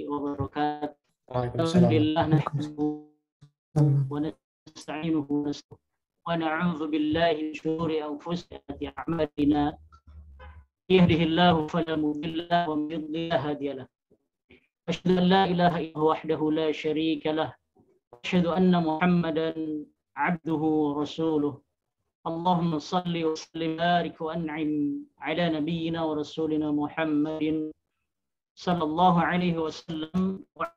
wabarakatuh. Waalaikumsalam. Alhamdulillah nahmaduhu wa nasta'inuhu wa na'udzu billahi min shururi anfusina wa a'malina. Yahdihillahu fala mudilla lahu wa man yudlil fala hadiya lahu. Asyhadu an la ilaha illallah wahdahu la syarika lah. Asyhadu anna Muhammadan 'abduhu wa rasuluh. Allahumma salli wa sallim barik wa an'im ala nabiyyina wa rasulina Muhammadin sallallahu alaihi wasallam wa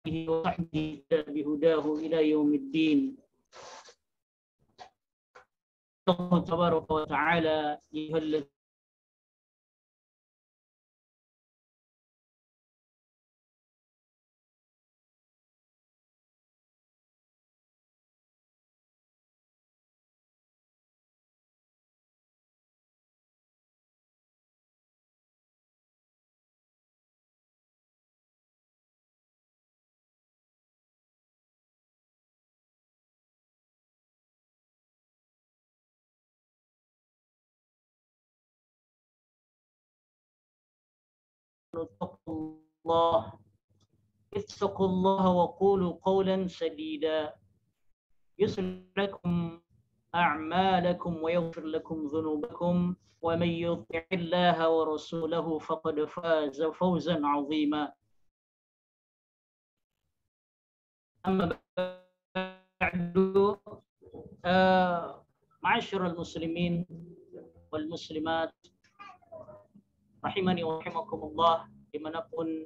alihi wa sahbihi bihudahu ila yaumiddin. Allah tabaraka wa ta'ala ayyuhalladzina اتقوا الله وقولوا قولا سديدا يصلح لكم أعمالكم ويغفر لكم ذنوبكم ومن يطع الله ورسوله فقد فاز فوزا عظيما. أما بعد معاشر المسلمين والmuslimat rahimani wa rahimakumullah, dimanapun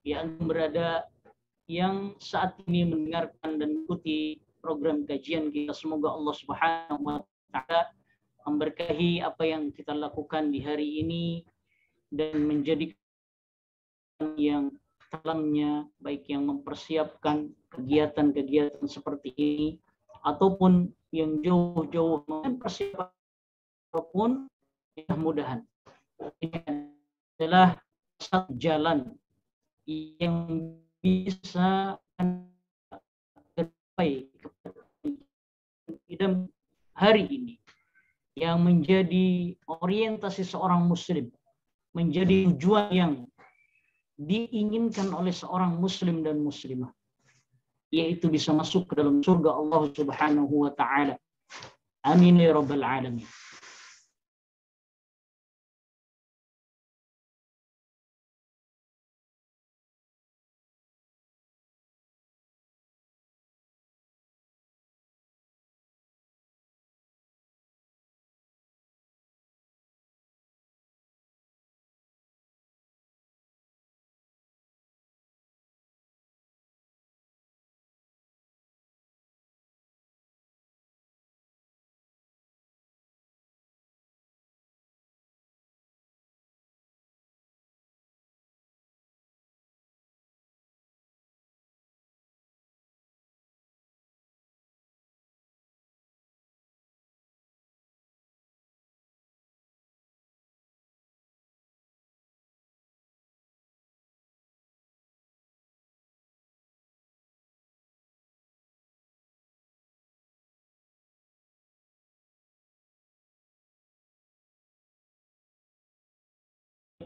yang berada yang saat ini mendengarkan dan mengikuti program kajian kita, semoga Allah Subhanahu wa ta'ala memberkahi apa yang kita lakukan di hari ini dan menjadikan yang dalamnya, baik yang mempersiapkan kegiatan-kegiatan seperti ini ataupun yang jauh-jauh mempersiapkan apapun, mudah-mudahan ini adalah satu jalan yang bisa sampai kepada hari ini, yang menjadi orientasi seorang muslim, menjadi tujuan yang diinginkan oleh seorang muslim dan muslimah, yaitu bisa masuk ke dalam surga Allah Subhanahu wa ta'ala. Amin ya rabbal alamin.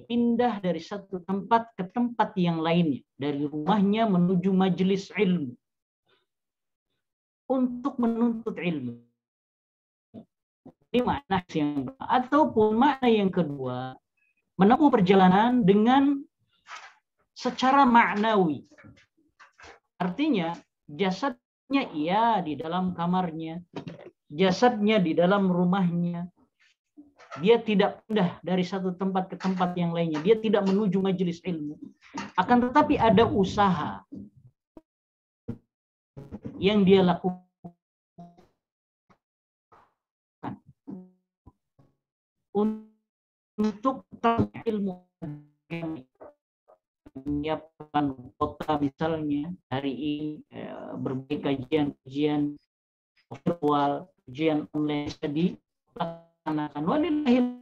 Pindah dari satu tempat ke tempat yang lainnya, dari rumahnya menuju majelis ilmu untuk menuntut ilmu. Ini makna yang pertama. Ataupun makna yang kedua, menempuh perjalanan dengan secara maknawi. Artinya jasadnya ia di dalam kamarnya, jasadnya di dalam rumahnya. Dia tidak pindah dari satu tempat ke tempat yang lainnya. Dia tidak menuju majelis ilmu. Akan tetapi ada usaha yang dia lakukan untuk ilmu. Menyiapkan kota misalnya hari ini, berbagai kajian-kajian virtual, kajian online tadi laksanakan. Walillahil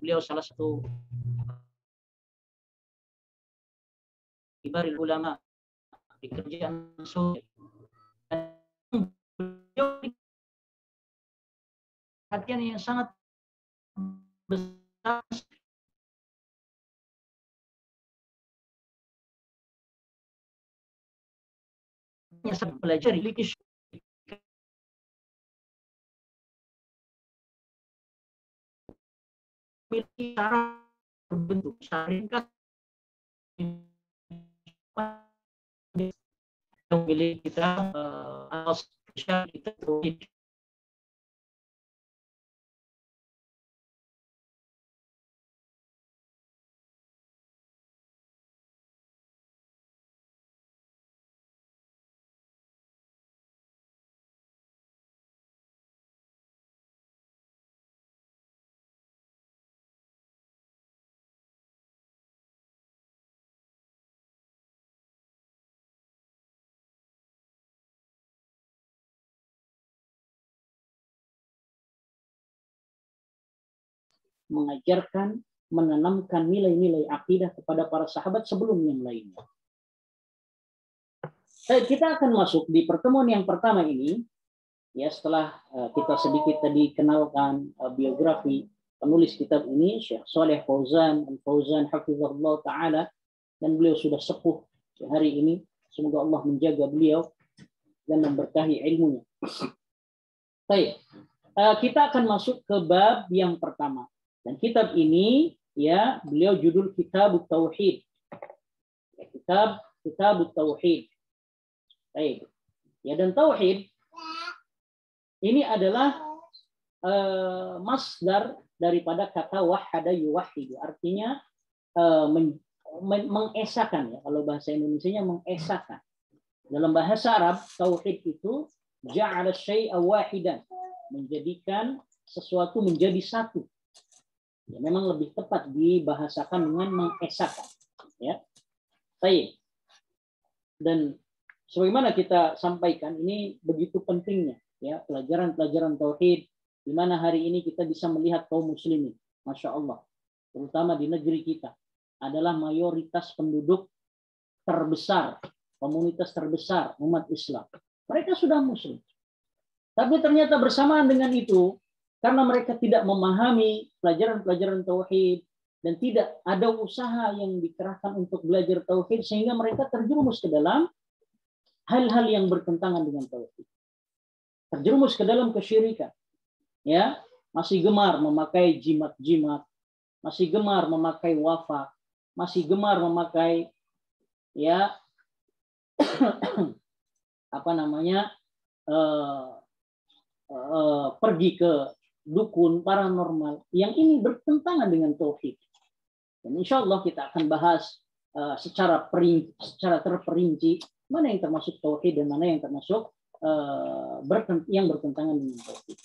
Beliau salah satu kibarul ulama di kerjaan sosial. Beliau perhatian yang sangat besar yang saya pelajari memiliki cara berbentuk ringkas memilih kita spesial kita mengajarkan, menanamkan nilai-nilai akidah kepada para sahabat sebelum yang lainnya. Kita akan masuk di pertemuan yang pertama ini, ya setelah kita sedikit tadi kenalkan biografi penulis kitab ini, Syekh Shalih Fauzan Al-Fauzan hafizahullah taala, dan beliau sudah sepuh hari ini. Semoga Allah menjaga beliau dan memberkahi ilmunya. Baik, kita akan masuk ke bab yang pertama. Dan kitab ini ya beliau judul Kitabut Tauhid. Kitabut Tauhid. Baik. Ya, dan tauhid ini adalah masdar daripada kata wahada yuwahhidu. Artinya mengesakan ya. Kalau bahasa Indonesianya mengesakan. Dalam bahasa Arab tauhid itu ja'ala syai'a wahidan, menjadikan sesuatu menjadi satu. Ya, memang lebih tepat dibahasakan dengan mengesakan. Ya, baik. Dan sebagaimana kita sampaikan, ini begitu pentingnya ya pelajaran-pelajaran tauhid, di mana hari ini kita bisa melihat kaum muslimin, masya Allah, terutama di negeri kita, adalah mayoritas penduduk terbesar, komunitas terbesar umat Islam. Mereka sudah muslim. Tapi ternyata bersamaan dengan itu, karena mereka tidak memahami pelajaran-pelajaran tauhid dan tidak ada usaha yang dikerahkan untuk belajar tauhid, sehingga mereka terjerumus ke dalam hal-hal yang bertentangan dengan tauhid. Terjerumus ke dalam kesyirikan. Ya, masih gemar memakai jimat-jimat, masih gemar memakai wafa, masih gemar memakai ya pergi ke dukun paranormal yang ini bertentangan dengan tauhid. Dan insya Allah kita akan bahas secara terperinci mana yang termasuk tauhid dan mana yang termasuk yang bertentangan dengan tauhid.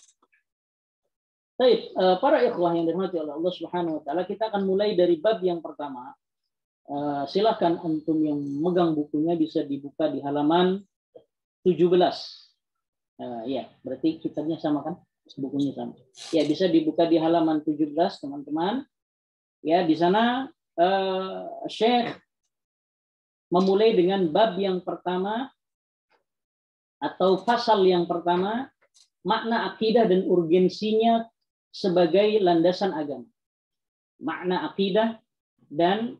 Baik, para ikhwah yang dirahmati oleh Allah Subhanahu wa taala, kita akan mulai dari bab yang pertama. Silakan antum yang megang bukunya bisa dibuka di halaman 17. Ya, berarti kitabnya sama kan? Bukunya sama. Ya, bisa dibuka di halaman 17, teman-teman. Ya, di sana Syekh memulai dengan bab yang pertama atau pasal yang pertama, makna akidah dan urgensinya sebagai landasan agama. Makna akidah dan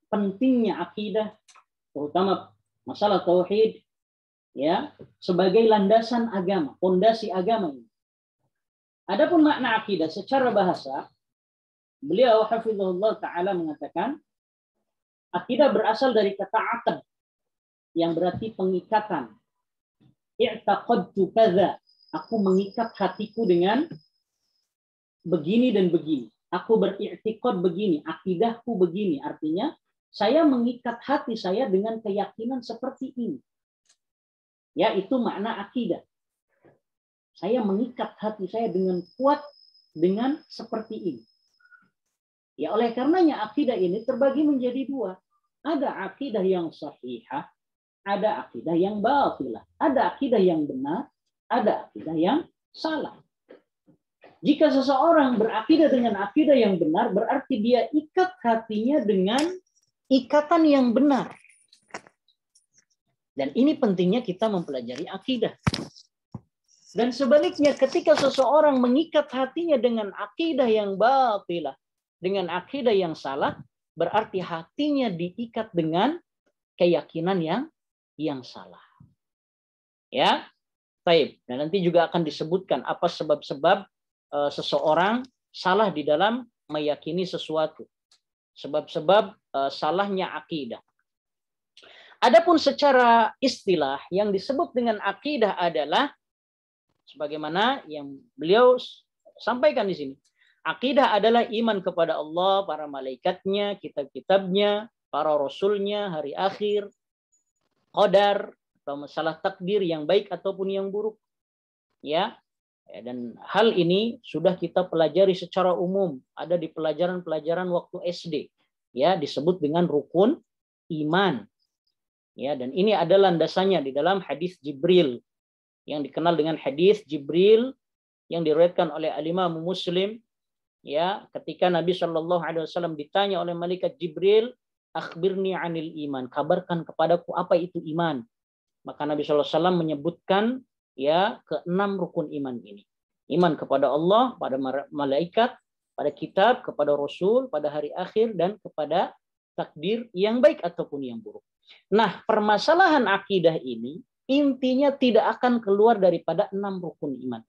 pentingnya akidah, terutama masalah tauhid, ya, sebagai landasan agama, fondasi agama ini. Adapun makna akidah secara bahasa, beliau hafizahullah taala mengatakan akidah berasal dari kata aqd yang berarti pengikatan. I'taqadtu kadza, aku mengikat hatiku dengan begini dan begini. Aku beriktikad begini, akidahku begini. Artinya saya mengikat hati saya dengan keyakinan seperti ini. Ya, itu makna akidah. Saya mengikat hati saya dengan kuat dengan seperti ini. Ya, oleh karenanya akidah ini terbagi menjadi dua. Ada akidah yang sahihah, ada akidah yang batilah. Ada akidah yang benar, ada akidah yang salah. Jika seseorang berakidah dengan akidah yang benar, berarti dia ikat hatinya dengan ikatan yang benar. Dan ini pentingnya kita mempelajari akidah. Dan sebaliknya, ketika seseorang mengikat hatinya dengan akidah yang batilah, dengan akidah yang salah, berarti hatinya diikat dengan keyakinan yang salah. Ya, baik. Dan nanti juga akan disebutkan apa sebab-sebab seseorang salah di dalam meyakini sesuatu. Sebab-sebab salahnya akidah. Adapun secara istilah yang disebut dengan akidah adalah sebagaimana yang beliau sampaikan di sini. Akidah adalah iman kepada Allah, para malaikatnya, kitab-kitabnya, para rasulnya, hari akhir, qadar, atau masalah takdir yang baik ataupun yang buruk. Ya. Dan hal ini sudah kita pelajari secara umum, ada di pelajaran-pelajaran waktu SD, ya, disebut dengan rukun iman. Ya, dan ini adalah landasannya di dalam hadis Jibril yang dikenal dengan hadis Jibril yang diriwayatkan oleh Al-Imam Muslim, ya, ketika Nabi Shallallahu alaihi wasallam ditanya oleh malaikat Jibril, "Akhbirni 'anil iman," kabarkan kepadaku apa itu iman. Maka Nabi Shallallahu alaihi wasallam menyebutkan ya keenam rukun iman ini. Iman kepada Allah, pada malaikat, pada kitab, kepada rasul, pada hari akhir, dan kepada takdir yang baik ataupun yang buruk. Nah, permasalahan akidah ini intinya tidak akan keluar daripada 6 rukun iman.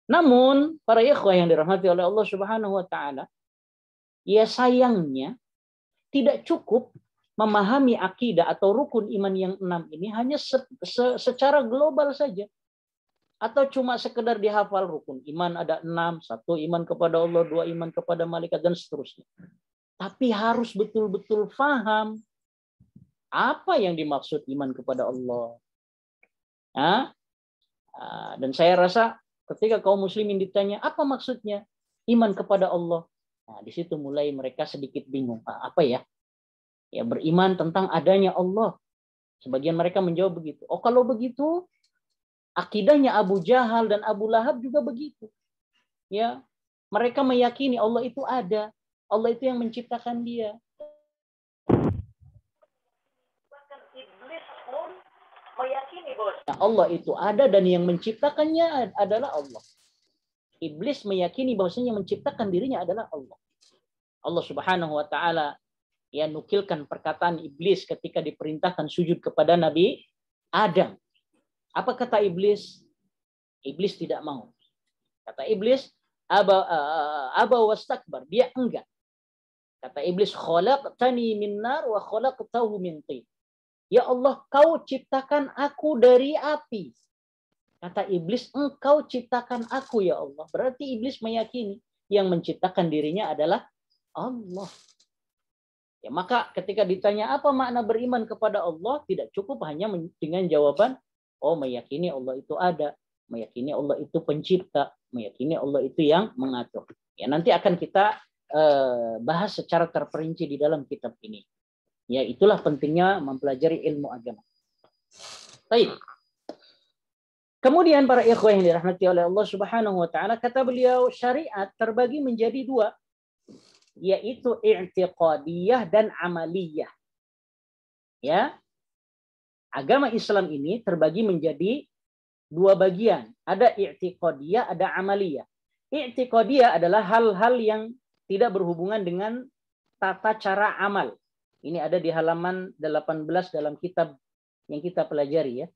Namun, para ikhwah yang dirahmati oleh Allah Subhanahu wa taala, ya sayangnya tidak cukup memahami akidah atau rukun iman yang 6 ini hanya secara global saja. Atau cuma sekedar dihafal rukun iman ada 6, 1 iman kepada Allah, 2 iman kepada malaikat, dan seterusnya. Tapi harus betul-betul paham apa yang dimaksud iman kepada Allah. Dan saya rasa ketika kaum muslimin ditanya apa maksudnya iman kepada Allah, nah, di situ mulai mereka sedikit bingung. Apa ya? Ya, beriman tentang adanya Allah. Sebagian mereka menjawab begitu. Oh, kalau begitu akidahnya Abu Jahal dan Abu Lahab juga begitu. Ya, mereka meyakini Allah itu ada. Allah itu yang menciptakan dia. Bahkan iblis pun meyakini bahwa Allah itu ada dan yang menciptakannya adalah Allah. Iblis meyakini bahwasanya yang menciptakan dirinya adalah Allah. Allah Subhanahu wa taala ya nukilkan perkataan iblis ketika diperintahkan sujud kepada Nabi Adam. Apa kata iblis? Iblis tidak mau. Kata iblis, aba wastakbar, dia enggak. Kata iblis, khalaqtani min nar wa khalaqtahu min tin. Ya Allah, kau ciptakan aku dari api. Kata iblis, engkau ciptakan aku ya Allah. Berarti iblis meyakini yang menciptakan dirinya adalah Allah. Ya, maka ketika ditanya apa makna beriman kepada Allah, tidak cukup hanya dengan jawaban, oh meyakini Allah itu ada, meyakini Allah itu pencipta, meyakini Allah itu yang mengatur. Ya, nanti akan kita bahas secara terperinci di dalam kitab ini. Ya, itulah pentingnya mempelajari ilmu agama. Baik. Kemudian para ikhwah yang dirahmati oleh Allah Subhanahu wa taala, kata beliau, syariat terbagi menjadi 2. Yaitu i'tiqadiyah dan amaliyah. Ya. Agama Islam ini terbagi menjadi 2 bagian. Ada i'tiqadiyah, ada amaliyah. I'tiqadiyah adalah hal-hal yang tidak berhubungan dengan tata cara amal. Ini ada di halaman 18 dalam kitab yang kita pelajari ya.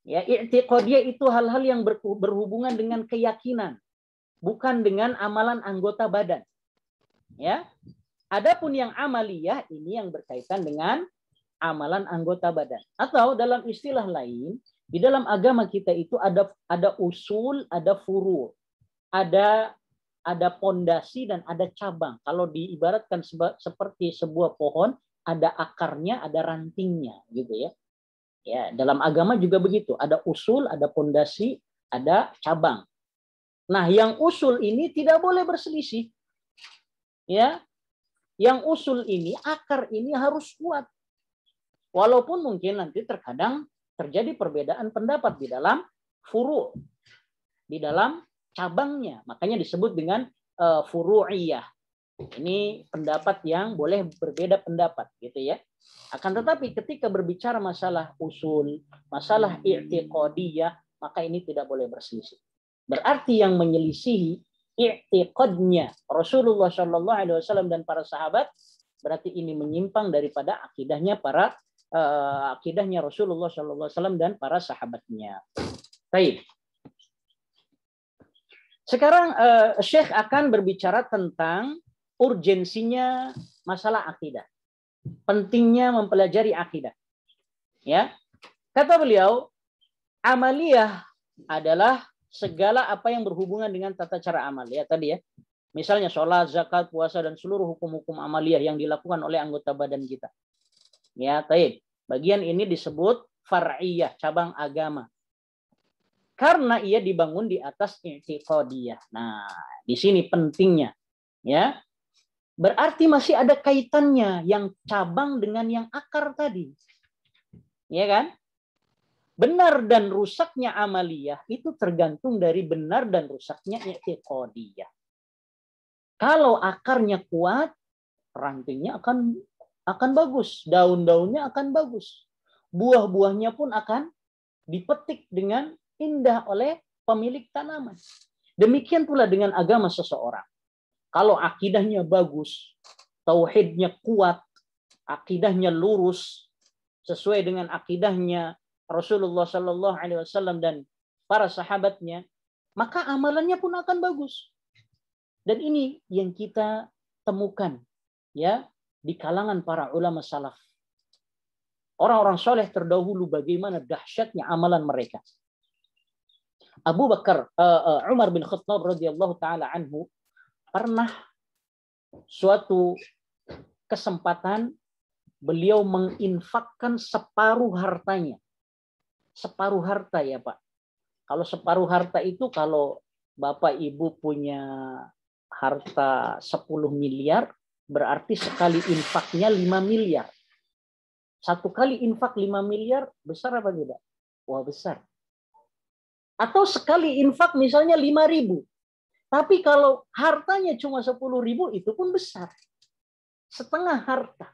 Ya, i'tiqadiyah itu hal-hal yang berhubungan dengan keyakinan, bukan dengan amalan anggota badan. Ya. Adapun yang amaliyah ini yang berkaitan dengan amalan anggota badan. Atau dalam istilah lain, di dalam agama kita itu ada usul, ada furu', ada pondasi dan ada cabang. Kalau diibaratkan seperti sebuah pohon, ada akarnya, ada rantingnya, gitu ya. Ya, dalam agama juga begitu. Ada usul, ada pondasi, ada cabang. Nah, yang usul ini tidak boleh berselisih. Ya, yang usul ini, akar ini harus kuat. Walaupun mungkin nanti terkadang terjadi perbedaan pendapat di dalam furu', di dalam cabangnya. Makanya disebut dengan furu'iyah. Ini pendapat yang boleh berbeda pendapat, gitu ya. Akan tetapi ketika berbicara masalah usul, masalah i'tiqadiyah, maka ini tidak boleh berselisih. Berarti yang menyelisihi i'tiqadnya Rasulullah Shallallahu Alaihi Wasallam dan para sahabat, berarti ini menyimpang daripada akidahnya akidahnya Rasulullah Shallallahu Alaihi Wasallam dan para sahabatnya. Baik. Sekarang Syekh akan berbicara tentang urgensinya masalah akidah. Pentingnya mempelajari akidah. Ya. Kata beliau, amaliyah adalah segala apa yang berhubungan dengan tata cara amal. Ya tadi ya. Misalnya sholat, zakat, puasa, dan seluruh hukum-hukum amaliyah yang dilakukan oleh anggota badan kita. Ya, baik. Bagian ini disebut far'iyah, cabang agama. Karena ia dibangun di atas i'tiqadiyah. Nah, di sini pentingnya. Ya. Berarti masih ada kaitannya yang cabang dengan yang akar tadi. Ya kan? Benar dan rusaknya amaliyah itu tergantung dari benar dan rusaknya i'tiqadiyah. Kalau akarnya kuat, rantingnya akan bagus, daun-daunnya akan bagus. Buah-buahnya pun akan dipetik dengan indah oleh pemilik tanaman. Demikian pula dengan agama seseorang. Kalau akidahnya bagus, tauhidnya kuat, akidahnya lurus, sesuai dengan akidahnya Rasulullah Shallallahu Alaihi Wasallam dan para sahabatnya, maka amalannya pun akan bagus. Dan ini yang kita temukan ya di kalangan para ulama salaf. Orang-orang soleh terdahulu bagaimana dahsyatnya amalan mereka. Umar bin Khattab radhiyallahu taala anhu pernah suatu kesempatan beliau menginfakkan separuh hartanya. Separuh harta ya Pak. Kalau separuh harta itu kalau Bapak Ibu punya harta 10 miliar, berarti sekali infaknya 5 miliar. Satu kali infak 5 miliar, besar apa tidak? Wah besar. Atau sekali infak misalnya 5.000. Tapi kalau hartanya cuma 10.000, itu pun besar. Setengah harta.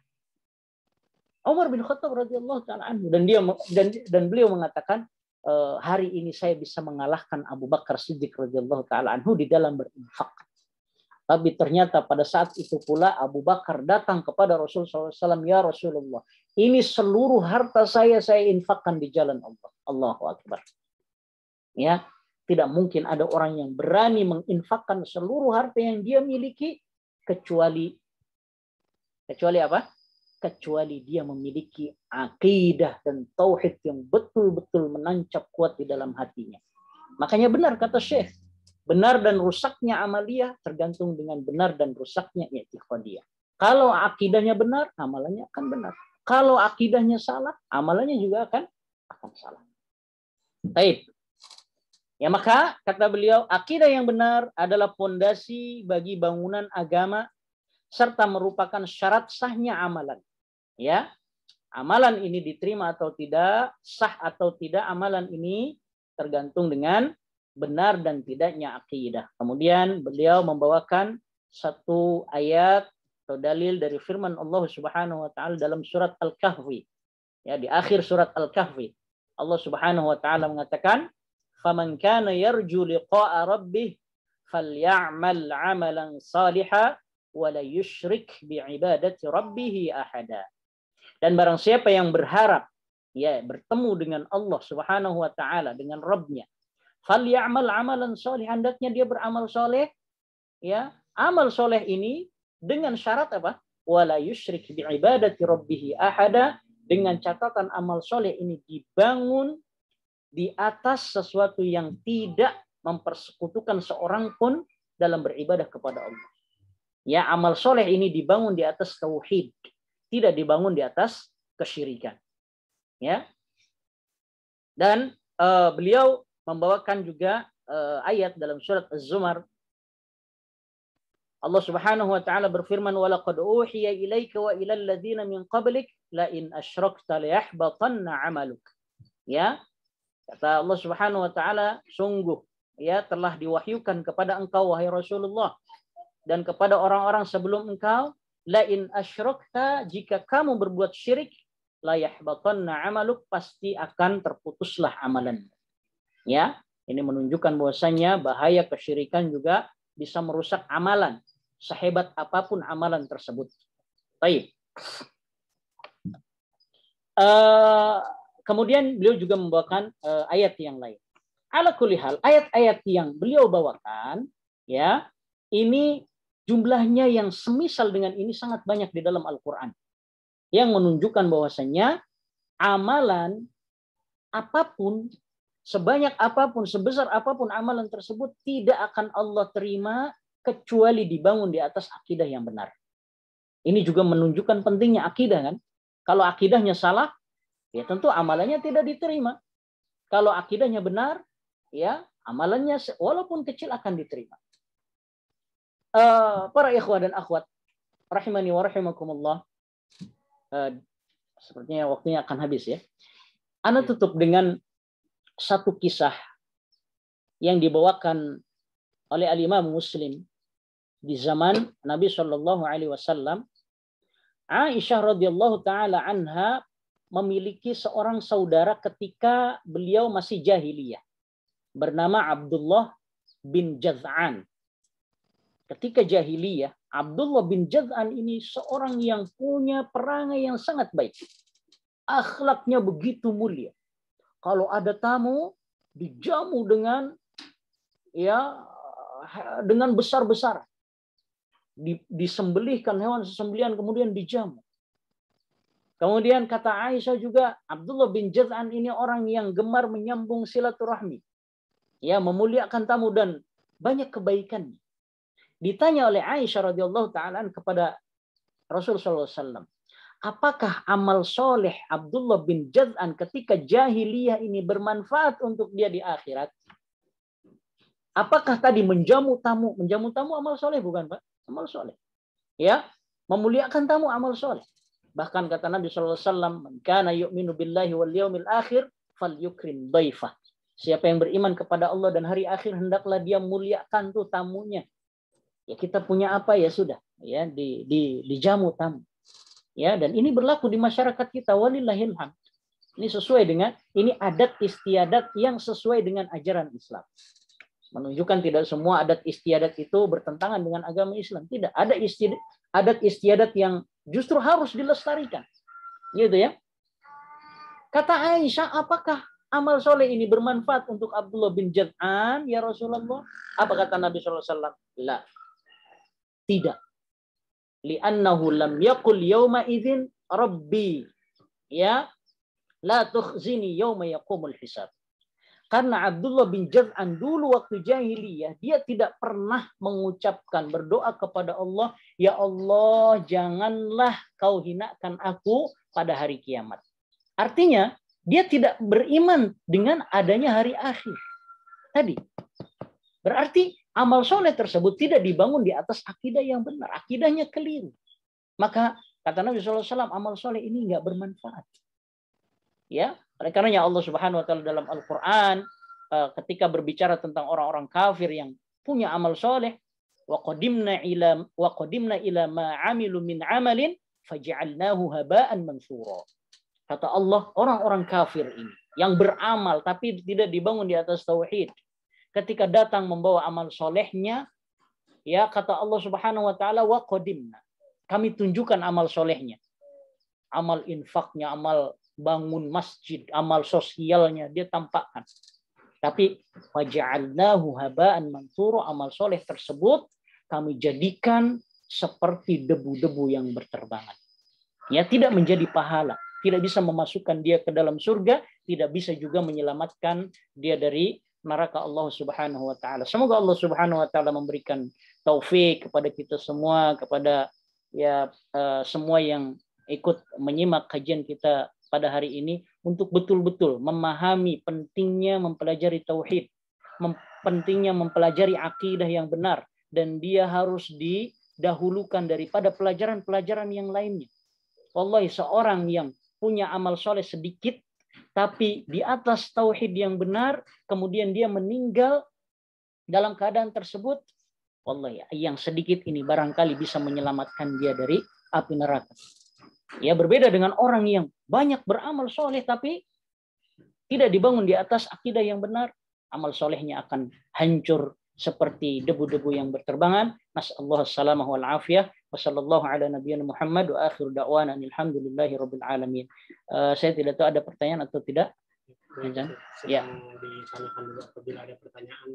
Umar bin Khattab radhiyallahu taala anhu dan beliau mengatakan, hari ini saya bisa mengalahkan Abu Bakar Siddiq radhiyallahu taala anhu di dalam berinfak. Tapi ternyata pada saat itu pula Abu Bakar datang kepada Rasulullah SAW, ya Rasulullah, ini seluruh harta saya infakkan di jalan Allah. Allahu Akbar. Ya. Tidak mungkin ada orang yang berani menginfakkan seluruh harta yang dia miliki kecuali apa? Kecuali dia memiliki akidah dan tauhid yang betul-betul menancap kuat di dalam hatinya. Makanya benar kata Syekh, benar dan rusaknya amaliyah tergantung dengan benar dan rusaknya i'tiqadiyah. Kalau akidahnya benar, amalannya akan benar. Kalau akidahnya salah, amalannya juga akan salah. Baik. Ya maka kata beliau, akidah yang benar adalah pondasi bagi bangunan agama serta merupakan syarat sahnya amalan. Ya, amalan ini diterima atau tidak, sah atau tidak, amalan ini tergantung dengan benar dan tidaknya akidah. Kemudian beliau membawakan satu ayat atau dalil dari firman Allah Subhanahu wa taala dalam surat Al-Kahfi. Ya, di akhir surat Al-Kahfi, Allah Subhanahu wa taala mengatakan, "Faman kana yarju liqa'a rabbih falya'mal 'amalan shalihan wa la yusyrik bi'ibadati rabbih ahada." Dan barang siapa yang berharap ya bertemu dengan Allah Subhanahu wa taala, dengan Rabb-nya, falya'mal 'amalan shalihan, hendaknya dia beramal soleh. Ya, amal soleh ini dengan syarat apa? Wa la yusyrik bi'ibadati rabbih ahada, dengan catatan amal soleh ini dibangun di atas sesuatu yang tidak mempersekutukan seorang pun dalam beribadah kepada Allah. Ya, amal soleh ini dibangun di atas tauhid, tidak dibangun di atas kesyirikan. Ya. Dan beliau membawakan juga ayat dalam surat Az-Zumar. Allah Subhanahu wa taala berfirman, "Wa laqad uhiya ilaika wa ilal ladzina min qablik la in asyrakta la yahbatanna 'amaluk." Ya. Kata Allah Subhanahu wa taala, sungguh ya telah diwahyukan kepada engkau wahai Rasulullah dan kepada orang-orang sebelum engkau, la in asyrakta, jika kamu berbuat syirik, la yahbatanna amaluk, pasti akan terputuslah amalan. Ya, ini menunjukkan bahwasanya bahaya kesyirikan juga bisa merusak amalan, sehebat apapun amalan tersebut. Baik. Kemudian beliau juga membawakan ayat yang lain. Ala kulli hal, ayat-ayat yang beliau bawakan, ya, ini jumlahnya yang semisal dengan ini sangat banyak di dalam Al-Quran, yang menunjukkan bahwasanya amalan apapun, sebanyak apapun, sebesar apapun amalan tersebut tidak akan Allah terima kecuali dibangun di atas akidah yang benar. Ini juga menunjukkan pentingnya akidah, kan? Kalau akidahnya salah, ya tentu amalannya tidak diterima. Kalau akidahnya benar, ya amalannya walaupun kecil akan diterima. Para ikhwah dan akhwat rahimani wa rahimakumullah, sepertinya waktunya akan habis ya. Ana tutup dengan satu kisah yang dibawakan oleh Al-Imam Muslim di zaman Nabi Shallallahu Alaihi Wasallam. Aisyah radhiyallahu taala anha memiliki seorang saudara ketika beliau masih jahiliyah, bernama Abdullah bin Jaz'an. Ketika jahiliyah, Abdullah bin Jaz'an ini seorang yang punya perangai yang sangat baik. Akhlaknya begitu mulia. Kalau ada tamu, dijamu dengan besar-besar. Disembelihkan hewan sesembelihan, kemudian dijamu. Kemudian kata Aisyah juga, Abdullah bin Jaz'an ini orang yang gemar menyambung silaturahmi. Ya, memuliakan tamu dan banyak kebaikannya. Ditanya oleh Aisyah radhiyallahu taala kepada Rasulullah SAW, apakah amal soleh Abdullah bin Jaz'an ketika jahiliyah ini bermanfaat untuk dia di akhirat? Apakah tadi menjamu tamu amal soleh bukan, Pak? Amal soleh. Ya, memuliakan tamu amal soleh. Bahkan kata Nabi SAW, "Man kana yu'minu billahi wal yaumil akhir falyukrim dhaifah." Siapa yang beriman kepada Allah dan hari akhir, hendaklah dia muliakan tuh tamunya. Ya, kita punya apa ya sudah, ya dijamu tamu. Ya, dan ini berlaku di masyarakat kita, walillahil hamd. Ini sesuai dengan, ini adat istiadat yang sesuai dengan ajaran Islam. Menunjukkan tidak semua adat istiadat itu bertentangan dengan agama Islam. Tidak, ada adat istiadat yang justru harus dilestarikan. Gitu ya. Kata Aisyah, apakah amal soleh ini bermanfaat untuk Abdullah bin Jaz'an, ya Rasulullah? Apa kata Nabi SAW? La. Tidak. Li'annahu lam yaqul yawma idzin rabbi, ya la tukhzini yawma yaqumul hisab. Karena Abdullah bin Jaz'an dulu waktu jahiliyah, dia tidak pernah mengucapkan berdoa kepada Allah, ya Allah janganlah kau hinakan aku pada hari kiamat. Artinya dia tidak beriman dengan adanya hari akhir. Tadi berarti amal soleh tersebut tidak dibangun di atas akidah yang benar, akidahnya keliru. Maka kata Nabi SAW, amal soleh ini nggak bermanfaat. Ya, oleh karenanya Allah Subhanahu Wa Taala dalam Al-Quran ketika berbicara tentang orang-orang kafir yang punya amal soleh, wa qadimna ila ma amilu min amalin faj'alnahu haba'an mansura. Kata Allah, orang-orang kafir ini yang beramal tapi tidak dibangun di atas tauhid, ketika datang membawa amal solehnya, ya kata Allah Subhanahu Wa Taala, wa qadimna, kami tunjukkan amal solehnya, amal infaknya, amal bangun masjid, amal sosialnya dia tampakkan. Tapi waja'alnahu haba'an mansura, amal soleh tersebut kami jadikan seperti debu-debu yang berterbangan. Ya, tidak menjadi pahala, tidak bisa memasukkan dia ke dalam surga, tidak bisa juga menyelamatkan dia dari neraka Allah Subhanahu Wa Taala. Semoga Allah Subhanahu Wa Taala memberikan taufik kepada kita semua, kepada semua yang ikut menyimak kajian kita pada hari ini, untuk betul-betul memahami pentingnya mempelajari tauhid, pentingnya mempelajari akidah yang benar, dan dia harus didahulukan daripada pelajaran-pelajaran yang lainnya. Wallahi, seorang yang punya amal soleh sedikit tapi di atas tauhid yang benar, kemudian dia meninggal dalam keadaan tersebut, wallahi yang sedikit ini barangkali bisa menyelamatkan dia dari api neraka. Ya, berbeda dengan orang yang banyak beramal soleh tapi tidak dibangun di atas akidah yang benar, amal solehnya akan hancur seperti debu-debu yang berterbangan. Nasallahu salamah wal afiyah. Wassallallahu ala nabiyina Muhammad wa akhir da'wana alhamdulillahi rabbil alamin. Saya tidak tahu ada pertanyaan atau tidak. Ya. Ditanyakan dulu apabila ada pertanyaan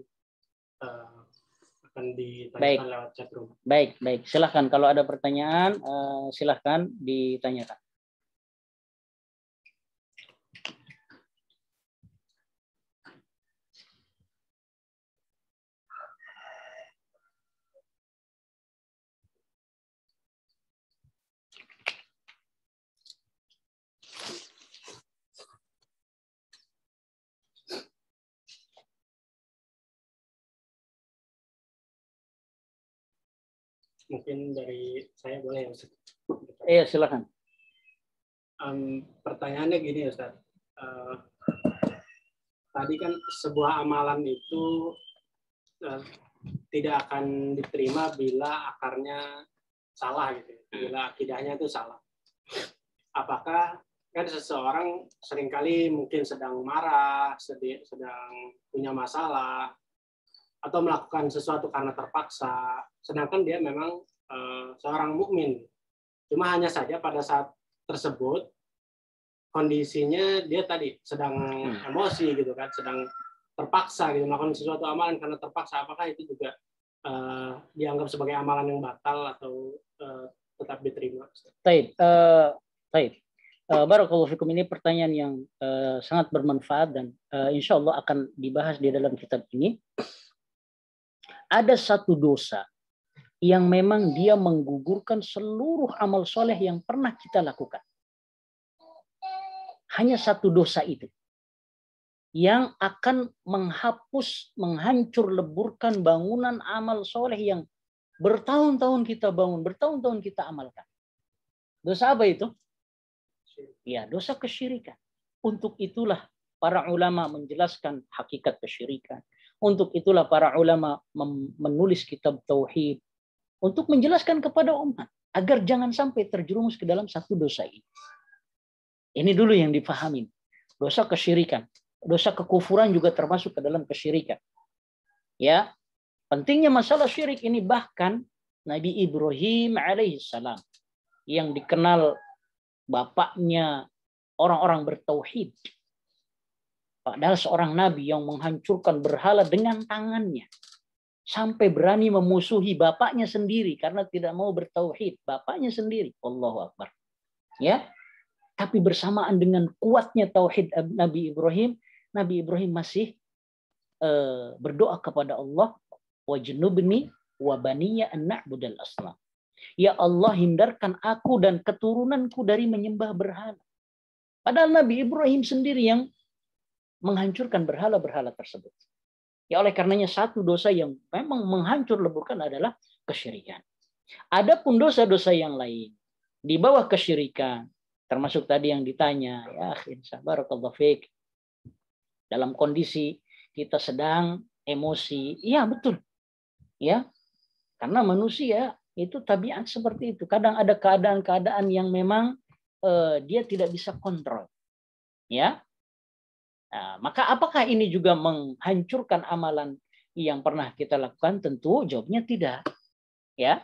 akan ditanyakan lewat chat room. Baik. Silahkan kalau ada pertanyaan silahkan ditanyakan. Mungkin dari saya boleh ya Ustaz? Iya, silakan. Pertanyaannya gini Ustaz. Tadi kan sebuah amalan itu tidak akan diterima bila akarnya salah gitu. Bila akidahnya itu salah. Apakah kan seseorang seringkali mungkin sedang marah, sedang punya masalah, atau melakukan sesuatu karena terpaksa, sedangkan dia memang seorang mukmin. Cuma hanya saja pada saat tersebut kondisinya dia tadi sedang emosi gitu kan, sedang terpaksa gitu melakukan sesuatu amalan karena terpaksa. Apakah itu juga dianggap sebagai amalan yang batal atau tetap diterima? Baik. Barakallahu fikum, ini pertanyaan yang sangat bermanfaat dan insya Allah akan dibahas di dalam kitab ini. Ada satu dosa yang memang dia menggugurkan seluruh amal soleh yang pernah kita lakukan. Hanya satu dosa itu yang akan menghapus, menghancur leburkan bangunan amal soleh yang bertahun-tahun kita bangun, bertahun-tahun kita amalkan. Dosa apa itu? Ya, dosa kesyirikan. Untuk itulah para ulama menjelaskan hakikat kesyirikan. Untuk itulah para ulama menulis kitab tauhid untuk menjelaskan kepada umat agar jangan sampai terjerumus ke dalam satu dosa ini. Ini dulu yang dipahami. Dosa kesyirikan, dosa kekufuran juga termasuk ke dalam kesyirikan. Ya, pentingnya masalah syirik ini bahkan Nabi Ibrahim alaihissalam yang dikenal bapaknya orang-orang bertauhid. Padahal seorang nabi yang menghancurkan berhala dengan tangannya. Sampai berani memusuhi bapaknya sendiri karena tidak mau bertauhid. Bapaknya sendiri. Allahu Akbar. Ya. Tapi bersamaan dengan kuatnya tauhid Nabi Ibrahim masih berdoa kepada Allah. Wajnubni wa baniya an na'budal asnam. Ya Allah, hindarkan aku dan keturunanku dari menyembah berhala. Padahal Nabi Ibrahim sendiri yang menghancurkan berhala-berhala tersebut. Ya, oleh karenanya satu dosa yang memang menghancur leburkan adalah kesyirikan. Adapun dosa-dosa yang lain di bawah kesyirikan, termasuk tadi yang ditanya, ya akhi, barakallahu fiik. Dalam kondisi kita sedang emosi, iya betul. Ya. Karena manusia itu tabiat seperti itu. Kadang ada keadaan-keadaan yang memang dia tidak bisa kontrol. Ya. Nah, maka apakah ini juga menghancurkan amalan yang pernah kita lakukan? Tentu jawabnya tidak. Ya,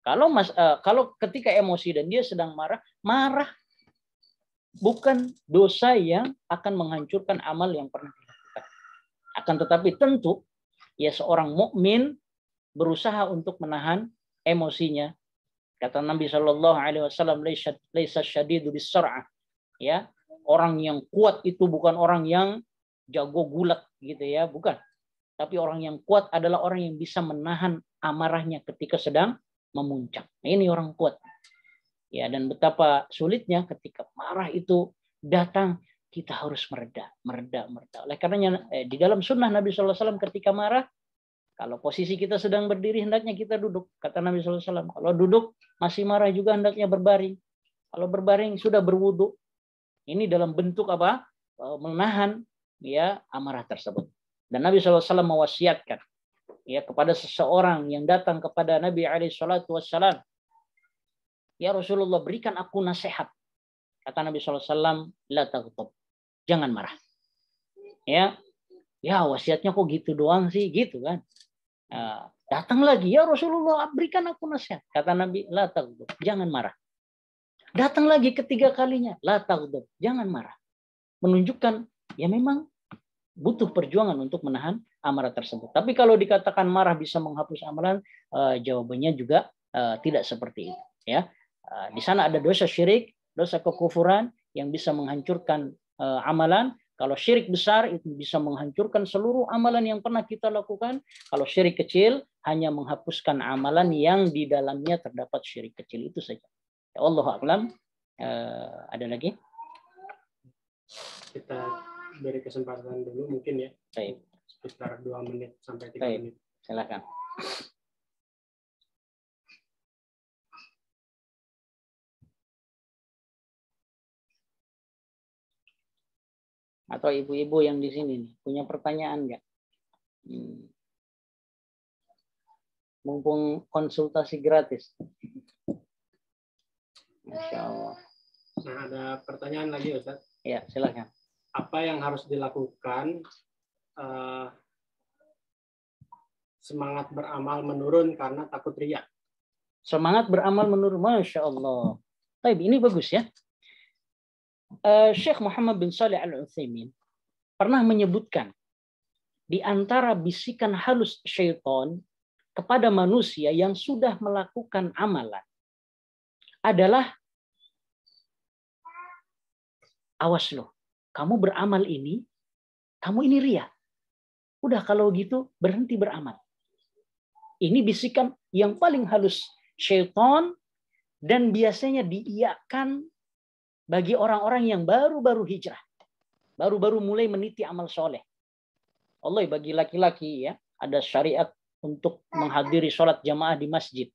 kalau ketika emosi dan dia sedang marah bukan dosa yang akan menghancurkan amal yang pernah dilakukan. Akan tetapi tentu ya seorang mukmin berusaha untuk menahan emosinya. Kata Nabi Shallallahu Alaihi Wasallam, "Laisa syadidu bis-sar'ah." Ya. Orang yang kuat itu bukan orang yang jago gulat gitu ya, bukan. Tapi orang yang kuat adalah orang yang bisa menahan amarahnya ketika sedang memuncak. Nah, ini orang kuat. Ya, dan betapa sulitnya ketika marah itu datang, kita harus mereda. Oleh karenanya di dalam sunnah Nabi SAW ketika marah, kalau posisi kita sedang berdiri hendaknya kita duduk. Kata Nabi SAW, kalau duduk masih marah juga hendaknya berbaring. Kalau berbaring sudah berwudu. Ini dalam bentuk apa? Menahan ya amarah tersebut. Dan Nabi SAW mewasiatkan ya kepada seseorang yang datang kepada Nabi alaihi salatu wassalam, ya Rasulullah, berikan aku nasihat. Kata Nabi SAW, la taghdab, jangan marah. Ya wasiatnya kok gitu doang sih, gitu kan. Datang lagi, ya Rasulullah, berikan aku nasihat. Kata Nabi, la taghdab, jangan marah. Datang lagi ketiga kalinya, la taghdab, jangan marah. Menunjukkan ya memang butuh perjuangan untuk menahan amarah tersebut. Tapi kalau dikatakan marah bisa menghapus amalan, jawabannya juga tidak seperti itu. Ya, di sana ada dosa syirik, dosa kekufuran yang bisa menghancurkan amalan. Kalau syirik besar itu bisa menghancurkan seluruh amalan yang pernah kita lakukan. Kalau syirik kecil hanya menghapuskan amalan yang di dalamnya terdapat syirik kecil, itu saja. Ya Allah a'lam. Ada lagi? Kita beri kesempatan dulu mungkin ya. Baik. Sekitar 2 menit sampai 3 Baik. menit. Silakan. Atau ibu-ibu yang di sini nih, punya pertanyaan nggak? Mumpung konsultasi gratis. Masya Allah. Nah, ada pertanyaan lagi Ustaz. Ya, silakan. Apa yang harus dilakukan semangat beramal menurun karena takut riya? Semangat beramal menurun, Masya Allah. Baik, ini bagus ya. Syekh Muhammad bin Shalih Al-Utsaimin pernah menyebutkan di antara bisikan halus syaitan kepada manusia yang sudah melakukan amalan adalah, awas loh, kamu beramal ini, kamu ini riya. Udah kalau gitu berhenti beramal. Ini bisikan yang paling halus syaitan dan biasanya diiyakan bagi orang-orang yang baru-baru hijrah. Baru-baru mulai meniti amal soleh. Allah, bagi laki-laki ya, ada syariat untuk menghadiri sholat jamaah di masjid.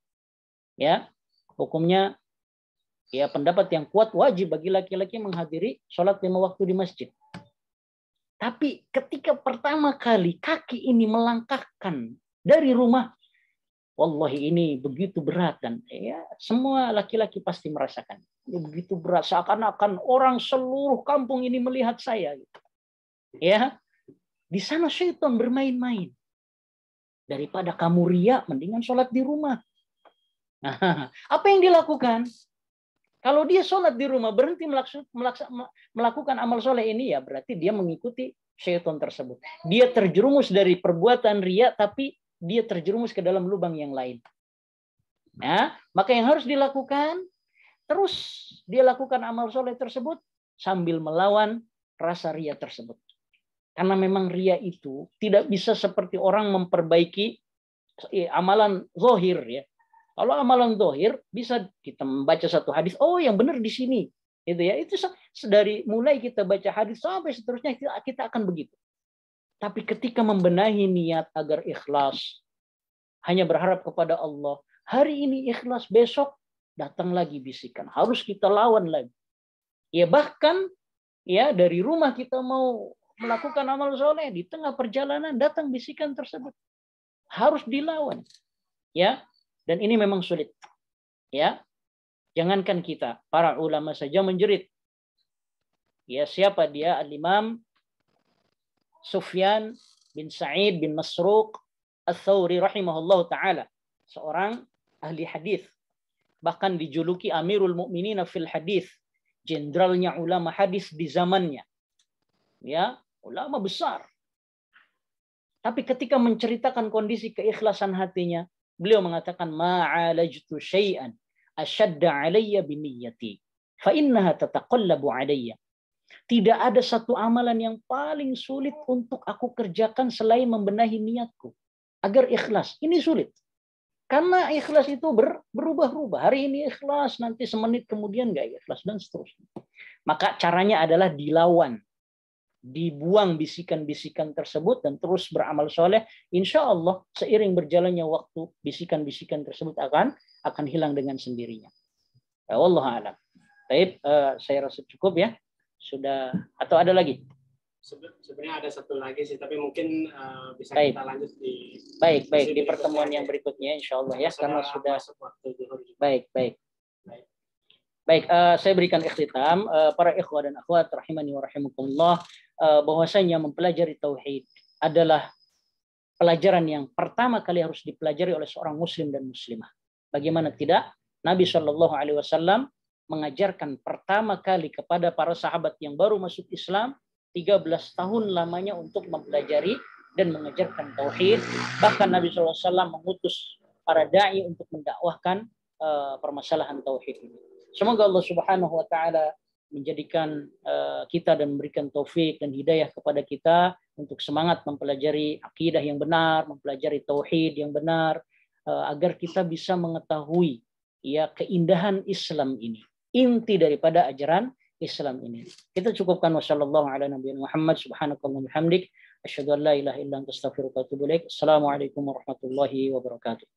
Ya, hukumnya ya pendapat yang kuat wajib bagi laki-laki menghadiri sholat 5 waktu di masjid. Tapi ketika pertama kali kaki ini melangkahkan dari rumah, wallahi ini begitu berat, dan ya semua laki-laki pasti merasakan. Ini begitu berat, seakan-akan orang seluruh kampung ini melihat saya. Ya, di sana syaitan bermain-main. Daripada kamu riya, mendingan sholat di rumah. Nah, apa yang dilakukan? Kalau dia sholat di rumah, berhenti melakukan amal soleh ini, ya berarti dia mengikuti syaitan tersebut. Dia terjerumus dari perbuatan riya, tapi dia terjerumus ke dalam lubang yang lain. Nah, maka yang harus dilakukan, terus dia lakukan amal soleh tersebut sambil melawan rasa riya tersebut. Karena memang riya itu tidak bisa seperti orang memperbaiki amalan zahir ya. Kalau amalan zahir bisa kita membaca satu hadis, oh yang benar di sini, itu ya. Itu dari mulai kita baca hadis sampai seterusnya kita akan begitu. Tapi ketika membenahi niat agar ikhlas, hanya berharap kepada Allah, hari ini ikhlas, besok datang lagi bisikan, harus kita lawan lagi. Ya bahkan ya dari rumah kita mau melakukan amal soleh, di tengah perjalanan datang bisikan tersebut, harus dilawan. Ya. Dan ini memang sulit. Ya. Jangankan kita, para ulama saja menjerit. Ya, siapa dia? Al-Imam Sufyan bin Sa'id bin Masruq Ats-Tsauri rahimahullah taala, seorang ahli hadis. Bahkan dijuluki Amirul Mukminin fil hadis, jenderalnya ulama hadis di zamannya. Ya, ulama besar. Tapi ketika menceritakan kondisi keikhlasan hatinya, beliau mengatakan, ma'alajtu syai'an ashadda 'alayya biniyyati fa innaha tataqallabu 'alayya. Tidak ada satu amalan yang paling sulit untuk aku kerjakan selain membenahi niatku agar ikhlas. Ini sulit. Karena ikhlas itu berubah-ubah. Hari ini ikhlas, nanti semenit kemudian enggak ikhlas, dan seterusnya. Maka caranya adalah dilawan. Dibuang bisikan-bisikan tersebut dan terus beramal soleh. Insya Allah seiring berjalannya waktu, bisikan-bisikan tersebut akan hilang dengan sendirinya. Wallahu a'lam. Baik, saya rasa cukup ya. Sudah, atau ada lagi? sebenarnya ada satu lagi sih, tapi mungkin bisa Baik. kita lanjut di Baik, sesi di pertemuan berikutnya. yang berikutnya insya Allah ya, karena sudah masuk waktu zuhur juga. Baik, saya berikan ikhtitam para ikhwah dan akhwat rahimani wa rahimakumullah, bahwasanya mempelajari tauhid adalah pelajaran yang pertama kali harus dipelajari oleh seorang muslim dan muslimah. Bagaimana tidak? Nabi Shallallahu Alaihi Wasallam mengajarkan pertama kali kepada para sahabat yang baru masuk Islam 13 tahun lamanya untuk mempelajari dan mengajarkan tauhid. Bahkan Nabi Shallallahu Alaihi Wasallam mengutus para dai untuk mendakwahkan permasalahan tauhid ini. Semoga Allah Subhanahu Wa Taala menjadikan kita dan memberikan taufik dan hidayah kepada kita untuk semangat mempelajari akidah yang benar, mempelajari tauhid yang benar, agar kita bisa mengetahui ya keindahan Islam ini, inti daripada ajaran Islam ini. Kita cukupkan wasallallahu ala nabiyina Muhammad subhanakallahumma bihamdik asyhadu an la ilaha illa anta astaghfiruka wa atubu ilaik. Assalamualaikum warahmatullahi wabarakatuh.